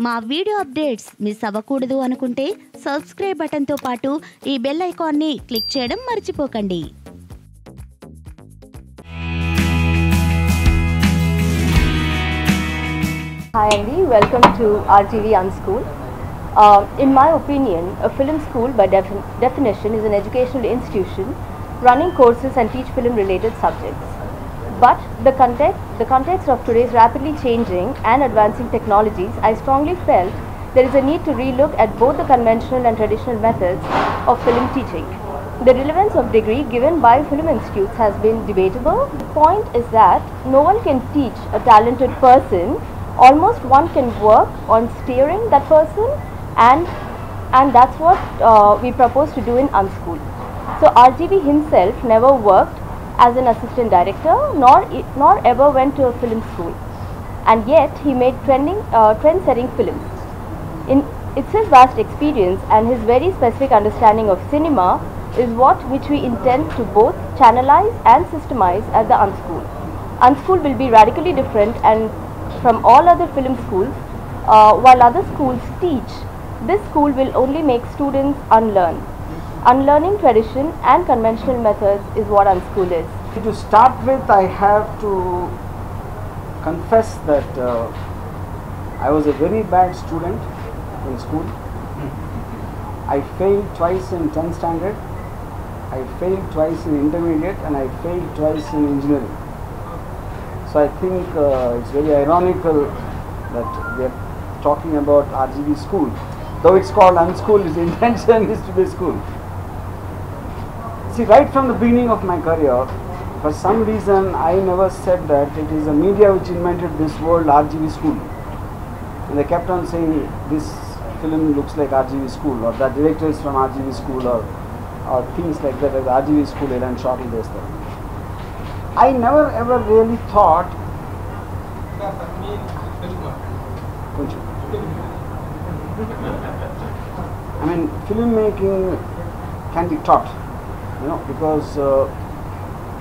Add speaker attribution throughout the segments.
Speaker 1: మా video updates miss అవ్వకూడదు అనుకుంటే సబ్స్క్రైబ్ బటన్తో పాటు ఈ బెల్ ఐకాన్ని క్లిక్ చేయడం మర్చిపోకండి.
Speaker 2: Hi Andy, welcome to RGV UnSchool. In my opinion, a film school by definition is an educational institution running courses and teach film related subjects. But the context of today's rapidly changing and advancing technologies, I strongly felt there is a need to relook at both the conventional and traditional methods of film teaching. The relevance of degree given by film institutes has been debatable. The point is that no one can teach a talented person. Almost one can work on steering that person, and that's what we propose to do in UnSchool. So RGV himself never worked as an assistant director, nor ever went to a film school, and yet he made trend-setting films. It's his vast experience and his very specific understanding of cinema is which we intend to both channelize and systemize at the UnSchool. UnSchool will be radically different and from all other film schools. While other schools teach, this school will only make students unlearn. Unlearning tradition and conventional methods is what UnSchool is.
Speaker 3: To start with, I have to confess that I was a very bad student in school. I failed twice in 10th standard, I failed twice in intermediate, and I failed twice in engineering. So I think it's very ironical that we are talking about RGV school. Though it's called UnSchool, its intention is to be a school. See, right from the beginning of my career, for some reason I never said that it is a media which invented this word RGV school. And they kept on saying this film looks like RGV school, or that director is from RGV school, or things like that, as RGV school and shortly this thing. I never ever really thought filmmaking can be taught, because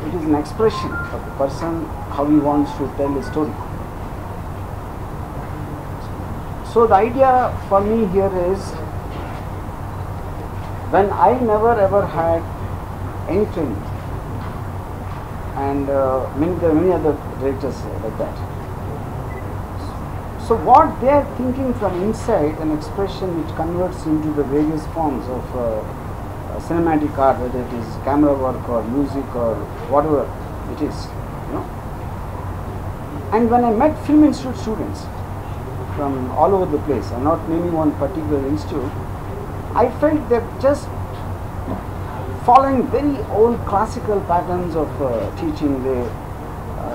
Speaker 3: it is an expression of the person, how he wants to tell a story. So the idea for me here is, when I never ever had any training, and there are many other directors like that. So what they are thinking from inside, an expression which converts into the various forms of cinematic art, whether it is camera work or music or whatever it is, And when I met film institute students from all over the place, I'm not naming one particular institute, I felt they're just following very old classical patterns of teaching. They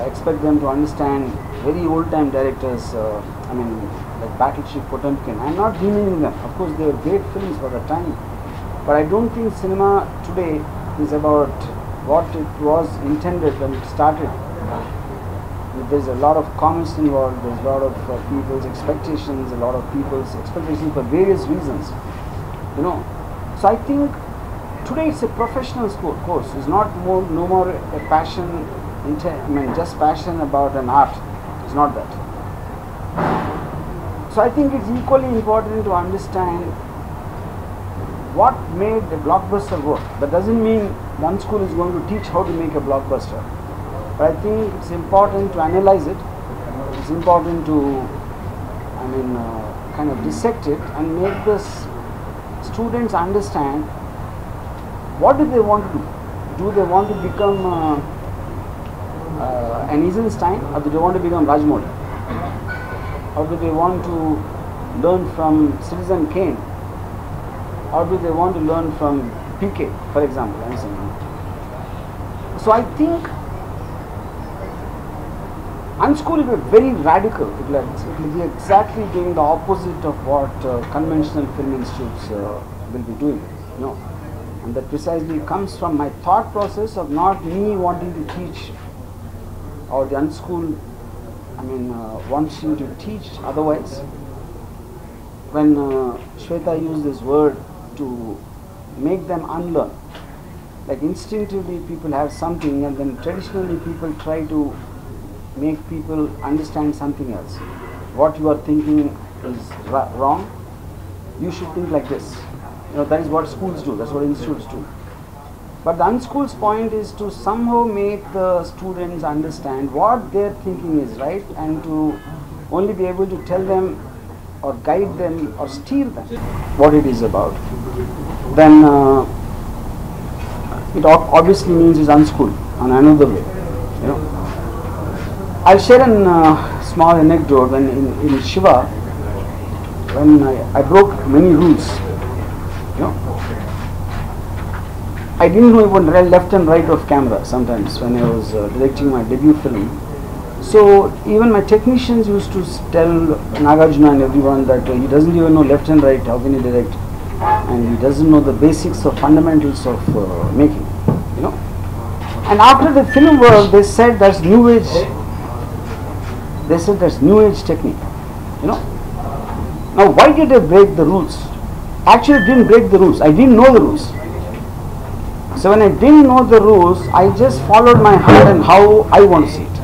Speaker 3: expect them to understand very old time directors, like Battleship Potemkin. I'm not demeaning them. Of course, they were great films for the time. But I don't think cinema today is about what it was intended when it started. There's a lot of comments involved, there's a lot of people's expectations, a lot of people's expectations for various reasons. So I think today it's a professional course. It's no more a passion, just passion about an art. It's not that. So I think it's equally important to understand what made a blockbuster work. That doesn't mean one school is going to teach how to make a blockbuster. But I think it's important to analyze it. It's important to, kind of dissect it and make the students understand what do they want to do. Do they want to become an Eisenstein, or do they want to become Rajamouli? Or do they want to learn from Citizen Kane? Or do they want to learn from PK, for example? So I think UnSchool will be very radical. It will be exactly doing the opposite of what conventional film institutes will be doing. And that precisely comes from my thought process of not me wanting to teach, or the UnSchool wants you to teach otherwise. When Shweta used this word to make them unlearn, like instinctively people have something, and then traditionally people try to make people understand something else. What you are thinking is wrong. You should think like this. That is what schools do. That's what institutes do. But the unschool's point is to somehow make the students understand what their thinking is right, and to only be able to tell them or guide them or steer them what it is about. Then it obviously means it's unschooled on another way. I'll share a small anecdote. When in Shiva, when I broke many rules, I didn't know even left and right of camera sometimes when I was directing my debut film. So even my technicians used to tell Nagarjuna and everyone that he doesn't even know left and right, how can he direct? And he doesn't know the basics of fundamentals of making, And after the film world, they said that's new age. They said that's new age technique, Now why did I break the rules? Actually, I didn't break the rules. I didn't know the rules. So when I didn't know the rules, I just followed my heart and how I want to see it,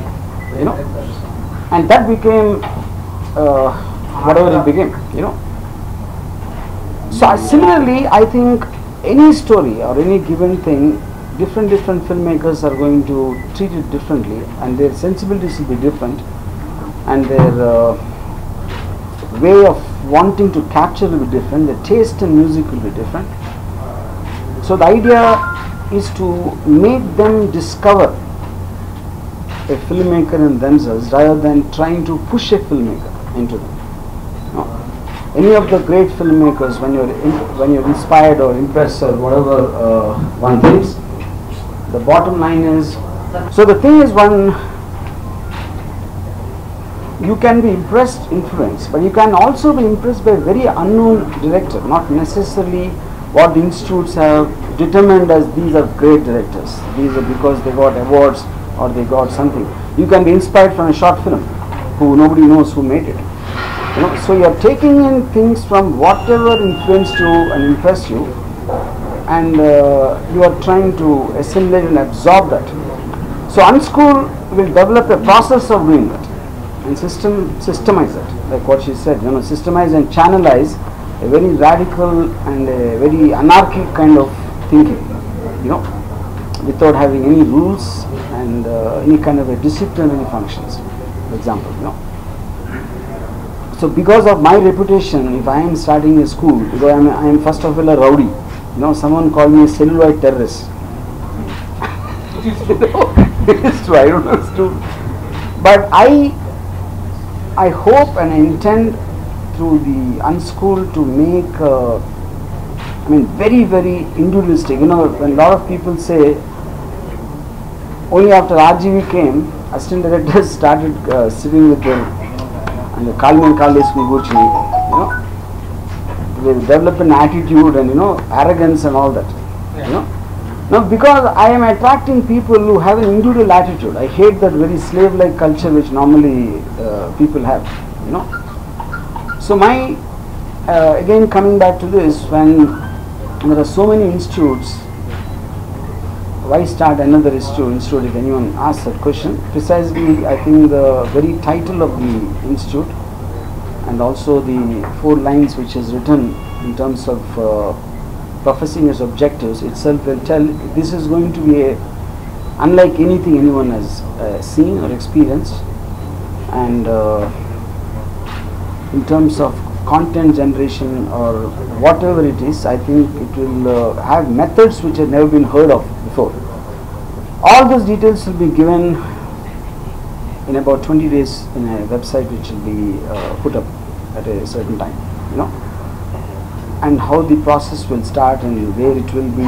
Speaker 3: And that became whatever it became, So similarly, I think any story or any given thing, different filmmakers are going to treat it differently, and their sensibilities will be different, and their way of wanting to capture will be different, their taste in music will be different. So the idea is to make them discover a filmmaker in themselves rather than trying to push a filmmaker into them. Any of the great filmmakers, when you're inspired or impressed or whatever one thinks, the bottom line is, so the thing is, you can be impressed, influenced, but you can also be impressed by a very unknown director, not necessarily what the institutes have determined as these are great directors. These are because they got awards or they got something. You can be inspired from a short film who nobody knows who made it. So you are taking in things from whatever influenced you and impressed you, and you are trying to assimilate and absorb that. So unschool will develop a process of doing that and systemize it, like what she said, systemize and channelize a very radical and a very anarchic kind of thinking, without having any rules and any kind of a disciplinary functions, for example, So because of my reputation, if I am starting a school, because I am first of all a rowdy, someone called me a celluloid terrorist. It is true, I don't know, it's true. But I hope and I intend through the unschool to make, very, very individualistic. When a lot of people say, only after RGV came, assistant directors started sitting with them and the Kalman Kales Kuguchi, they develop an attitude and arrogance and all that. Now because I am attracting people who have an individual attitude. I hate that very slave-like culture which normally people have. So my again coming back to this, when there are so many institutes, why start another institute if anyone asks that question? Precisely, I think the very title of the institute and also the 4 lines which is written in terms of professing its objectives itself will tell this is going to be unlike anything anyone has seen or experienced, and in terms of content generation or whatever it is, I think it will have methods which have never been heard of before. All those details will be given in about 20 days in a website which will be put up at a certain time, and how the process will start and where it will be,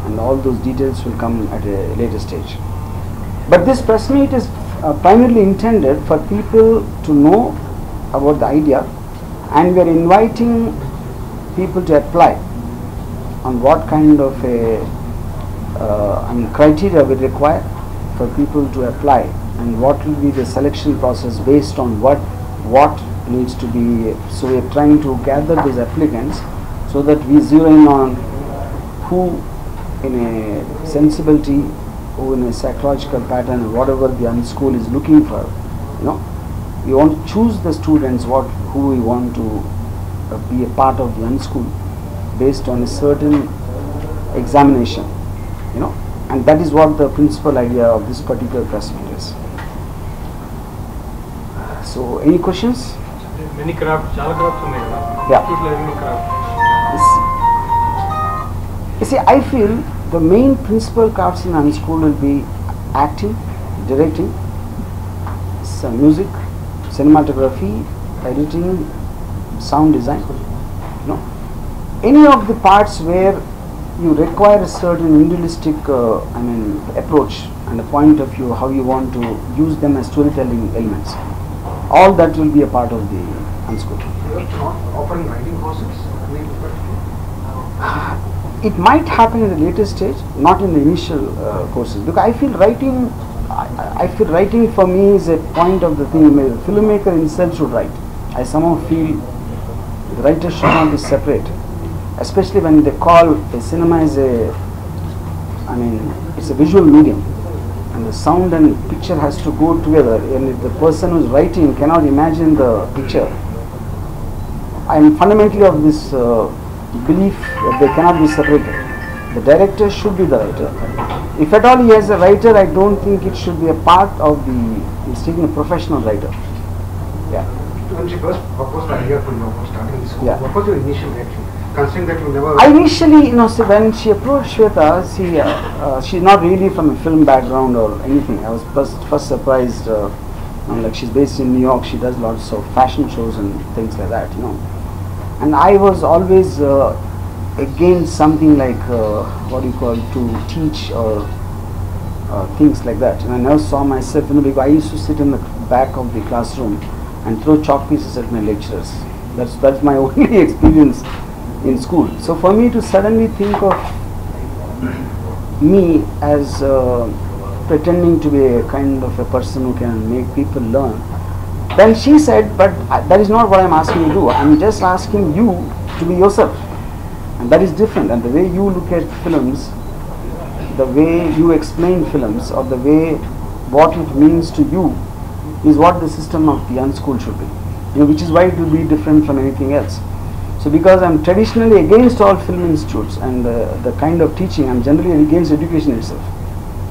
Speaker 3: and all those details will come at a later stage. But this press meet is primarily intended for people to know about the idea, and we are inviting people to apply on what kind of a criteria we require for people to apply, and what will be the selection process based on what needs to be. So we are trying to gather those applicants so that we zero in on who in a sensibility, who in a psychological pattern, whatever the unschool is looking for, we want to choose the students who we want to be a part of the UnSchool based on a certain examination, you know, and that is what the principal idea of this particular press meet is. So, any questions?
Speaker 4: Many crafts, chala crafts unnai kada.
Speaker 3: Yeah.
Speaker 4: Craft.
Speaker 3: You see, I feel the main principal crafts in UnSchool will be acting, directing, some music, cinematography, editing, sound design. You know, any of the parts where you require a certain individualistic, approach and a point of view, how you want to use them as storytelling elements. All that will be a part of the UnSchool.
Speaker 4: You are not offering writing courses?
Speaker 3: It might happen in the later stage, not in the initial courses, because I feel writing for me is a point of the thing. The filmmaker himself should write. I somehow feel the writer should not be separate, especially when they call the cinema is it's a visual medium, and the sound and picture has to go together, and if the person who is writing cannot imagine the picture, I am fundamentally of this belief that they cannot be separated. The director should be the writer. If at all he has a writer, I don't think it should be a part of he's taking a professional writer. Yeah.
Speaker 4: When she first proposed the idea for starting the school,
Speaker 3: Yeah.
Speaker 4: what was your initial reaction? Considering that you never...
Speaker 3: I initially, when she approached Shweta, she's not really from a film background or anything. I was first surprised, like she's based in New York, she does lots of fashion shows and things like that, you know. And I was always against something like, to teach or things like that. And I never saw myself, because I used to sit in the back of the classroom and throw chalk pieces at my lecturers. That's my only experience in school. So for me to suddenly think of me as pretending to be a kind of a person who can make people learn, then she said, but that is not what I'm asking you to do. I'm just asking you to be yourself. And that is different. And the way you look at films, the way you explain films, or the way what it means to you is what the system of the UnSchool should be. You know, which is why it will be different from anything else. So because I'm traditionally against all film institutes and the kind of teaching, I'm generally against education itself.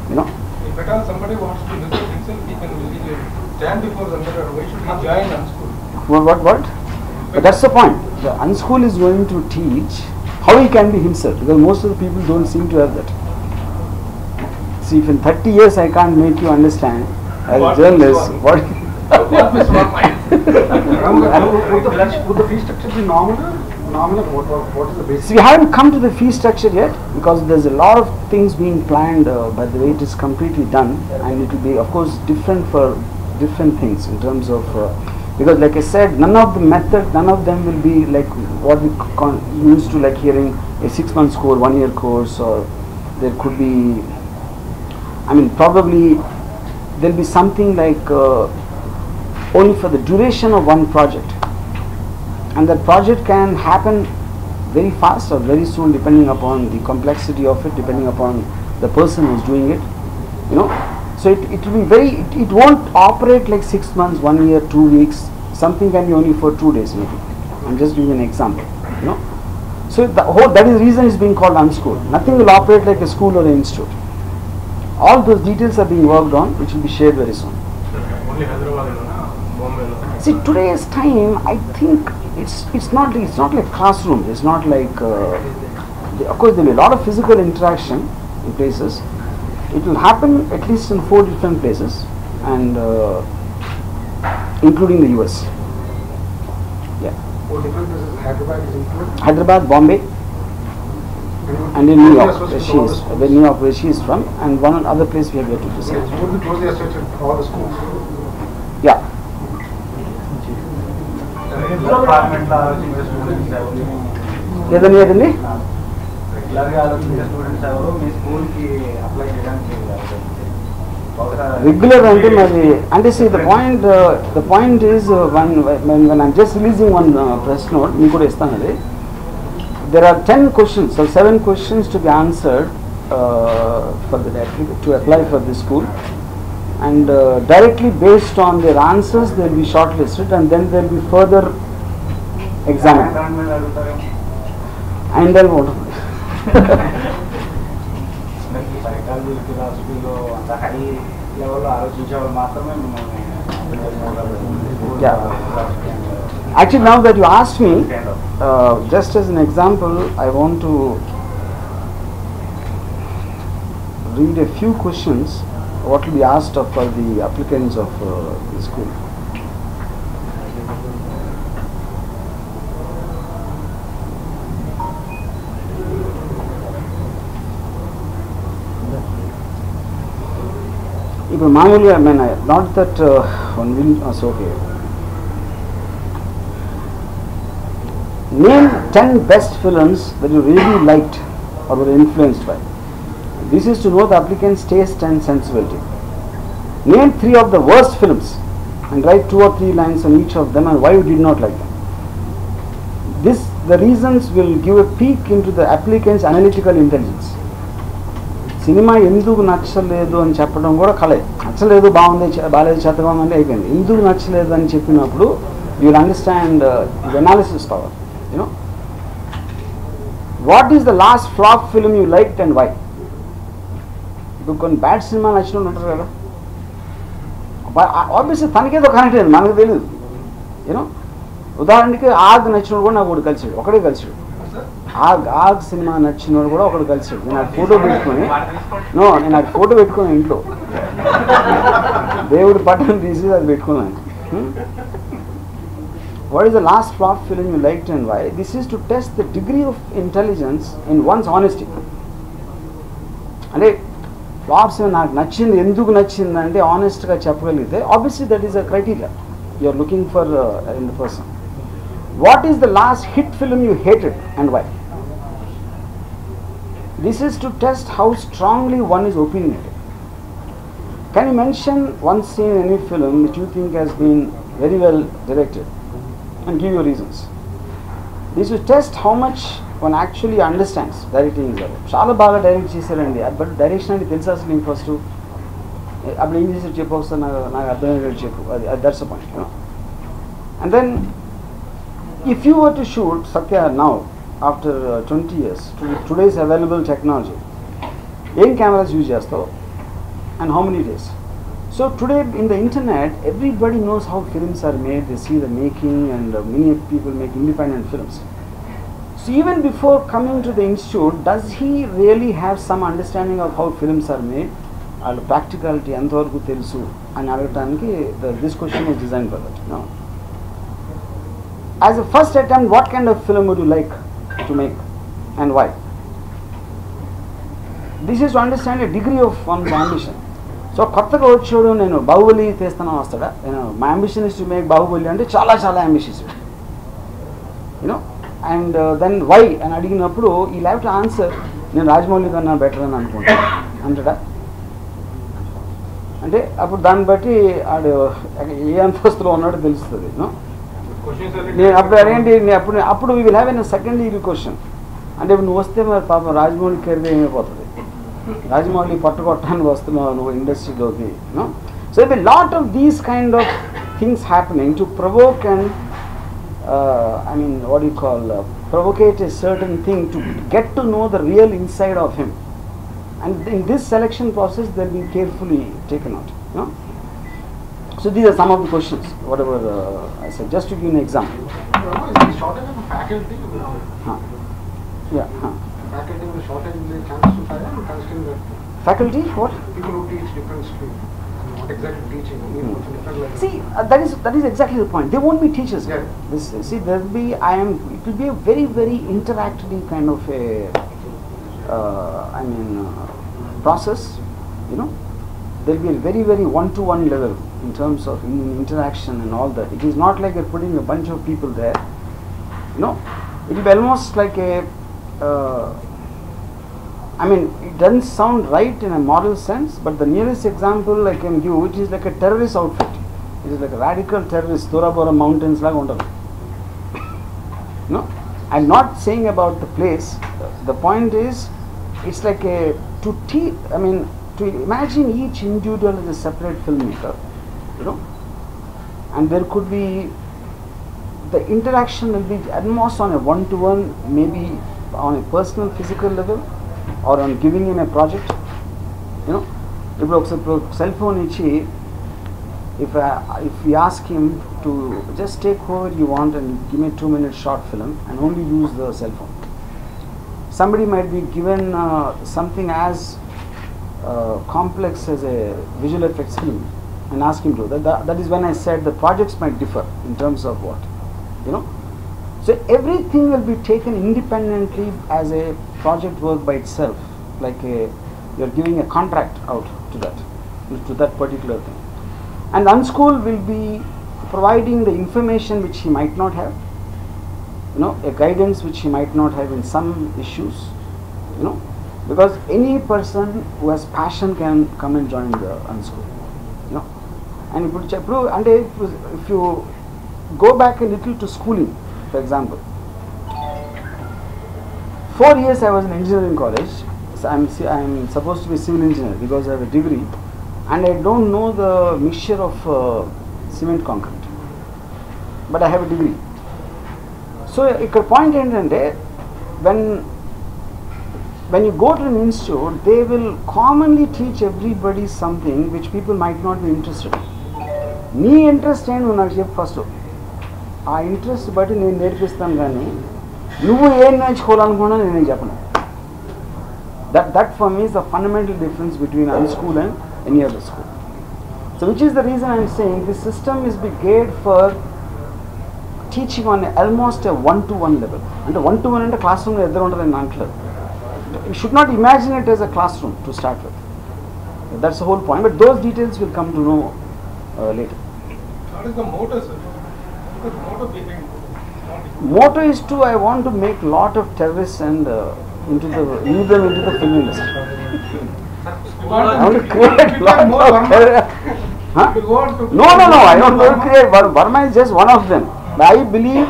Speaker 3: You know?
Speaker 4: If at all somebody wants to look at himself, he can stand before the mirror. Why should he join UnSchool?
Speaker 3: What? But that's the point. The UnSchool is going to teach how he can be himself, because most of the people don't seem to have that. See, if in 30 years I can't make you understand as a journalist, what?
Speaker 4: Would the fee structure be nominal? What is the basic?
Speaker 3: See, we haven't come to the fee structure yet, because there's a lot of things being planned by the way it is completely done, and it will be, of course, different for different things in terms of, because like I said, none of them will be like what we used to like hearing a 6-month course, 1-year course, or there could be, probably there'll be something like only for the duration of one project, and that project can happen very fast or very soon, depending upon the complexity of it, depending upon the person who's doing it, you know. So it will be very, it won't operate like 6 months, 1 year, 2 weeks. Something can be only for 2 days maybe. I'm just giving an example, you know. So that is the reason it's being called UnSchool. Nothing will operate like a school or an institute. All those details are being worked on, which will be shared very soon.
Speaker 4: Only Hyderabad, Bombay.
Speaker 3: See, today's time, I think it's not like classrooms. It's not like of course there will be a lot of physical interaction in places. It will happen at least in 4 different places, and including the US. Yeah.
Speaker 4: 4 different places. Hyderabad is included.
Speaker 3: Hyderabad, Bombay, and in New York, where she is from, and one other place we have yet to decide.
Speaker 4: It would be closely associated to all the schools.
Speaker 3: Yeah. లేదండి regular అంటే see the point is when I'm just releasing one press note, మీకు కూడా ఇస్తాను అది. There are 10 questions or 7 questions to be answered to apply for this school. and directly based on their answers they will be shortlisted and then they will be further examined. And then what?
Speaker 5: Psychology, philosophy, and the high level
Speaker 3: Yeah. Actually, now that you asked me, just as an example, I want to read a few questions what will be asked of the applicants of the school. ఇప్పుడు మామూలుగా I mean, not that one will so okay. Name 10 best films that you really liked or were influenced by. This is to know the applicant's taste and sensibility. Name 3 of the worst films and write 2 or 3 lines on each of them and why you did not like them. The reasons will give a peek into the applicant's analytical intelligence. Cinema ఎందుకు నచ్చలేదు అని చెప్పడం కూడా కలే. నచ్చలేదు, బాగుంది, బాగాలేదు, చెత్తగా ఉందంటే అయిపోయింది. ఎందుకు నచ్చలేదు అని చెప్పినప్పుడు you will understand the analysis power. You know what is the last flop film you liked and why? ఇప్పుడు కొన్ని బ్యాడ్ సినిమా నచ్చిన వాళ్ళు ఉంటారు కదా, ఆబ్వియస్లీ తనకేదో కనెక్ట్ అయింది, మనకు తెలియదు. యూనో ఉదాహరణకి ఆగ్ నచ్చినోడు కూడా నాకు ఒకటి కలిసాడు, ఒకడే కలిసాడు. ఆగ్ సినిమా నచ్చినోడు కూడా ఒకటి కలిసాడు. నేను అది ఫోటో పెట్టుకొని నేను అది ఫోటో పెట్టుకుని ఇంట్లో దేవుడి పట్టణం తీసి అది పెట్టుకున్నాను. What is the last flop film you liked and why? This is to test the degree of intelligence in one's honesty. అంటే ఫ్లాప్స్ నాకు నచ్చింది, ఎందుకు నచ్చింది అంటే ఆనెస్ట్గా చెప్పగలిగితే obviously that is a criteria you are looking for in the person. What is the last hit film you hated and why? This is to test how strongly one is opinionated. Can you mention one scene in any film which you think has been very well directed and give your reasons? This is to test how much one actually understands directing is about. చాలా బాగా direct చేశారండి, but direction అంటే తెలుసు అసలు నీకు first అప్పుడు ఏం చేసారు చెప్పు, వస్తా నాకు అర్థమయ్యేటట్టు చెప్పు, అది that's the point. And then if you were to shoot Satya now after 20 years today's available technology, ఏం cameras use చేస్తావు and how many days? So today in the internet everybody knows how films are made, they see the making and many people make independent films. So even before coming to the institute, does he really have some understanding of how films are made? వాళ్ళ practicality ఎంతవరకు తెలుసు అని అడగటానికి this question was designed for that. No? As a first attempt, what kind of film would you like to make and why? This is to understand a degree of one's ambition. So కొత్తగా వచ్చాడు నేను బాహుబలి తీస్తాను వస్తాడా, my ambition is to make Baahubali అంటే చాలా చాలా ambitious, you know. And then why అని అడిగినప్పుడు ఈ హ్యావ్ టు ఆన్సర్ నేను రాజమౌళి కన్నా బెటర్ అని అనుకుంటాను అంటాడా. అంటే అప్పుడు దాన్ని బట్టి ఆడు ఏ అంతస్తులో ఉన్నాడో తెలుస్తుంది. యూనో నేను అప్పుడు అదేంటి అప్పుడు we will have an second year question. అంటే ఇప్పుడు నువ్వు వస్తే మరి పాపం రాజమౌళి కెరీర్ ఏమైపోతుంది, రాజమౌళి పట్టుకొట్టడానికి వస్తున్నావు నువ్వు ఇండస్ట్రీలోకి. So it lot of these kind of things happening to provoke and I mean what do you call provocate a certain thing to get to know the real inside of him, and in this selection process they will be carefully taken out. So these are some of the questions whatever I said, just to give an example.
Speaker 4: Shortage of faculty. Faculty with shortage in the chance to hire and considering that
Speaker 3: Faculty what?
Speaker 4: people who teach different streams. Not exactly teaching. Different levels.
Speaker 3: See, that is exactly the point. They won't be teachers.
Speaker 4: Yeah.
Speaker 3: There will be it will be a very very interactive kind of a process. You know, there will be a very very one-to-one level in terms of interaction and all that. It is not like you're putting a bunch of people there. You know, it will be almost like a. It doesn't sound right in a moral sense, but the nearest example I can give, it is like a terrorist outfit. It is like a radical terrorist, Thorabora mountains like untaru. No, I'm not saying about the place. The point is, it's like to teach. to imagine each individual as a separate filmmaker, you know, and there could be, the interaction will be at most on a one-to-one, maybe on a personal physical level, or on giving him a project, you know. If cell phone ichi, if we ask him to just take whoever you want and give me a 2-minute short film and only use the cell phone. Somebody might be given something as complex as a visual effects film and ask him to. That is when I said the projects might differ in terms of what, you know. So everything will be taken independently as a project work by itself, like you're giving a contract out to that particular thing. And UnSchool will be providing the information which he might not have, you know, a guidance which he might not have in some issues, you know, because any person who has passion can come and join the UnSchool, you know. And if you go back a little to schooling, for example, 4 years I was in engineering college, so I'm supposed to be civil engineer because I have a degree, and I don't know the mixture of cement concrete, but I have a degree. So ikkada point entante, when you go to an institute, they will commonly teach everybody something which people might not be interested in. Nee interest ಏನು నాకు చెప్పు first, ఆ interest బట్టి నేను నేర్పిస్తాను, కానీ నువ్వు ఏం నేర్చుకోవాలనుకున్నా నేను చెప్పను. That for me is the fundamental difference between UnSchool and any other school. So which is the reason I am saying this system is geared for teaching on almost a one-to-one level. And one-to-one in the classroom is not. You should not imagine it as a classroom to start with. That's the whole point. But those details will come to know later.
Speaker 4: What is the motto, sir? What is the motto behind it?
Speaker 3: Motto is to, I want to make lot of terrorists and lead them into the film industry. I want to create lot of terrorists. Huh? No, I don't want to create. Varma is just one of them. But I believe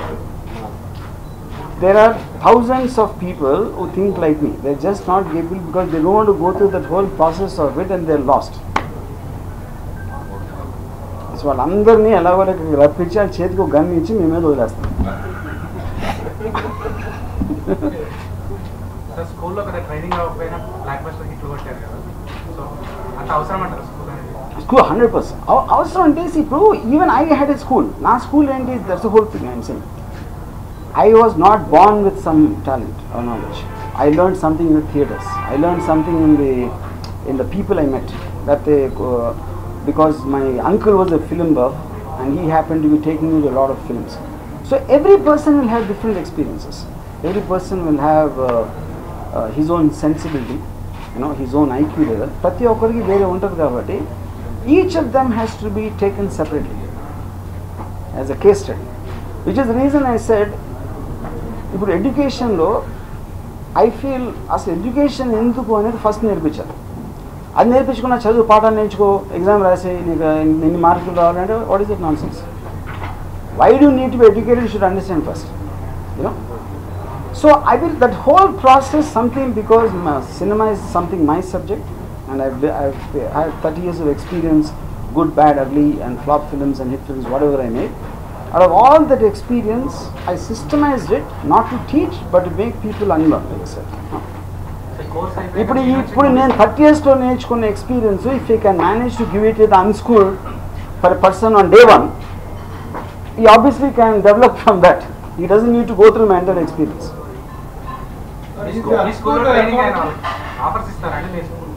Speaker 3: there are thousands of people who think like me. They're just not capable because they don't want to go through that whole process of it and they're lost. So వాళ్ళందరినీ ఎలాగో రప్పించి ఆ చేతికి ఒక gun ఇచ్చి మీ మీద వదిలేస్తాం.
Speaker 5: స్కూల్లో కదా ట్రైనింగ్ అవ్వకపోయినా బ్లాక్ బస్టర్ హిట్లు కొట్టారు కదా, సో అంత అవసరం అంటారు స్కూల్ అనేది?
Speaker 3: School 100%. అవసరం అంటే ఇప్పుడు even I had a school. నా స్కూల్ ఏంటి, that's the whole thing I'm saying. I was not born with some talent or knowledge. I learned something in the theatres. I learned something in the people I met. That they, because my uncle was a film buff and he happened to be taking me to a lot of films. So every person will have different experiences. Every person will have his own sensibility, you know, his own IQ level. Prati okkariki vere untadu kabatti each of them has to be taken separately as a case study. Which is the reason I said, ఇప్పుడు ఎడ్యుకేషన్లో I feel అసలు education ఎందుకు అనేది first నేర్పించాలి. అది నేర్పించుకున్న చదువు పాఠాలు నేర్చుకో, ఎగ్జామ్ రాసి నీకు ఎన్ని మార్కులు రావాలంటే what is it nonsense. Why do need to be educated, you should understand first, you know. So I will that whole process something, because cinema is something my subject and I have 30 years of experience, good, bad, ugly and flop films and hit films, whatever I made. Out of all that experience, I systemized it not to teach but to make people unlearn, like I said. ఇప్పుడు నేను 30 yearsలో నేర్చుకున్న experience, if you can manage to give it with UnSchool for a person on day one, he obviously can develop from that. He doesn't need to go through my entire experience.
Speaker 5: Offers ఇస్తారండి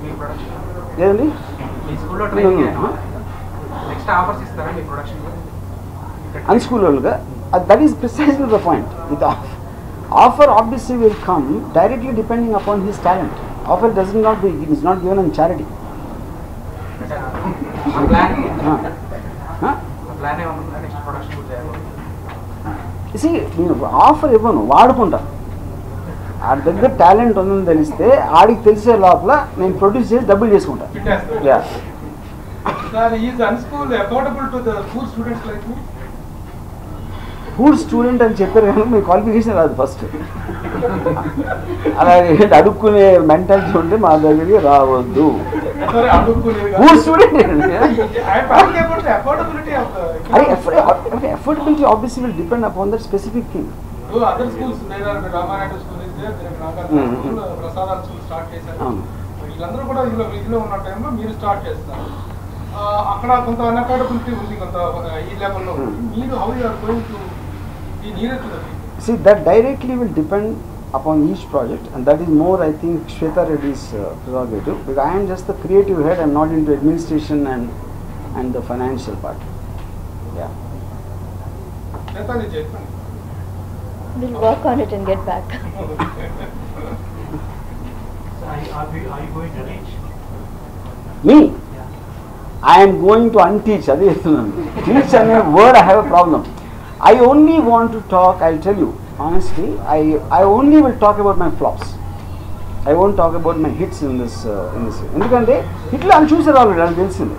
Speaker 5: మీ production?
Speaker 3: ఏదండి
Speaker 5: మీ స్కూల్లో training next offers ఇస్తారా మీ production?
Speaker 3: UnSchool వాళ్ళుగా that is precisely the point. With offer obviously will come directly depending upon his talent. Offer is not given on charity. You see, offer ఇవ్వను, వాడుకుంటా. ఆడి దగ్గర talent ఉందని తెలిస్తే ఆడికి తెలిసే లోపల నేను ప్రొడ్యూస్ చేసి డబ్బులు చేసుకుంటా.
Speaker 4: Is UnSchool affordable to the poor students like me?
Speaker 3: Poor student అని చెప్పారు కానీ మీ క్వాలిఫికేషన్ రాదు ఫస్ట్. అలా అడుక్కునే మెంటాలిటీ ఉంటే మా దగ్గరికి రావద్దు.
Speaker 4: సరే, అడుక్కునేది కాదు.
Speaker 3: Poor student.
Speaker 4: I'm talking about the affordability of the.
Speaker 3: Affordability obviously will depend upon that specific thing.
Speaker 4: Other schools, there are Rajamouli school is there, there is Nagarjuna school, Prasadar school start చేశారు. వీళ్ళందరూ కూడా ఇందులో ఉన్న టైంలో మీరు start చేస్తారు. అక్కడ కొంత అన్అఫోర్డబిలిటీ ఉంది, కొంత ఈ లెవెల్లో. మీరు how you are going to be near to the people?
Speaker 3: See, that directly will depend upon each project, and that is more, I think, Shweta Reddy's prerogative, because I am just the creative head. I am not into administration and the financial part. Yeah.
Speaker 4: చేతాలి చెప్పండి.
Speaker 2: We'll work on it and get back.
Speaker 5: So are you going to teach?
Speaker 3: Me? I am going to unteach. Adi chestunanu. Teach ane word I have a problem. I only want to talk, I'll tell you honestly, I only will talk about my flops. I won't talk about my hits in this ఎందుకంటే హిట్లు అని చూసారు already, అది తెలిసింది.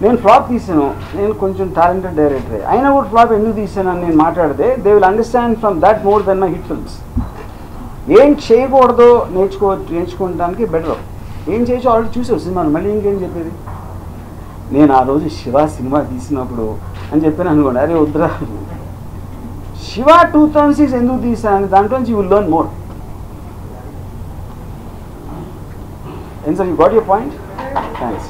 Speaker 3: నేను flop తీసాను, నేను కొంచెం టాలెంటెడ్ డైరెక్టరే, అయినా కూడా ఫ్లాప్ ఎందుకు తీసాను అని నేను మాట్లాడితే they will understand from that more than my hit films. ఏం చేయకూడదో నేర్చుకోవడానికి బెటర్. ఏం చేయొచ్చో ఆల్రెడీ చూసావు సినిమాను, మళ్ళీ ఇంకేం చెప్పేది. నేను ఆ రోజు శివ సినిమా తీసినప్పుడు అని చెప్పాను అనుకోండి, అరే వద్దురా శివ 2006 ఎందుకు తీసాను, దాంట్లోంచి you will learn more. And sir, you got your point? Thanks.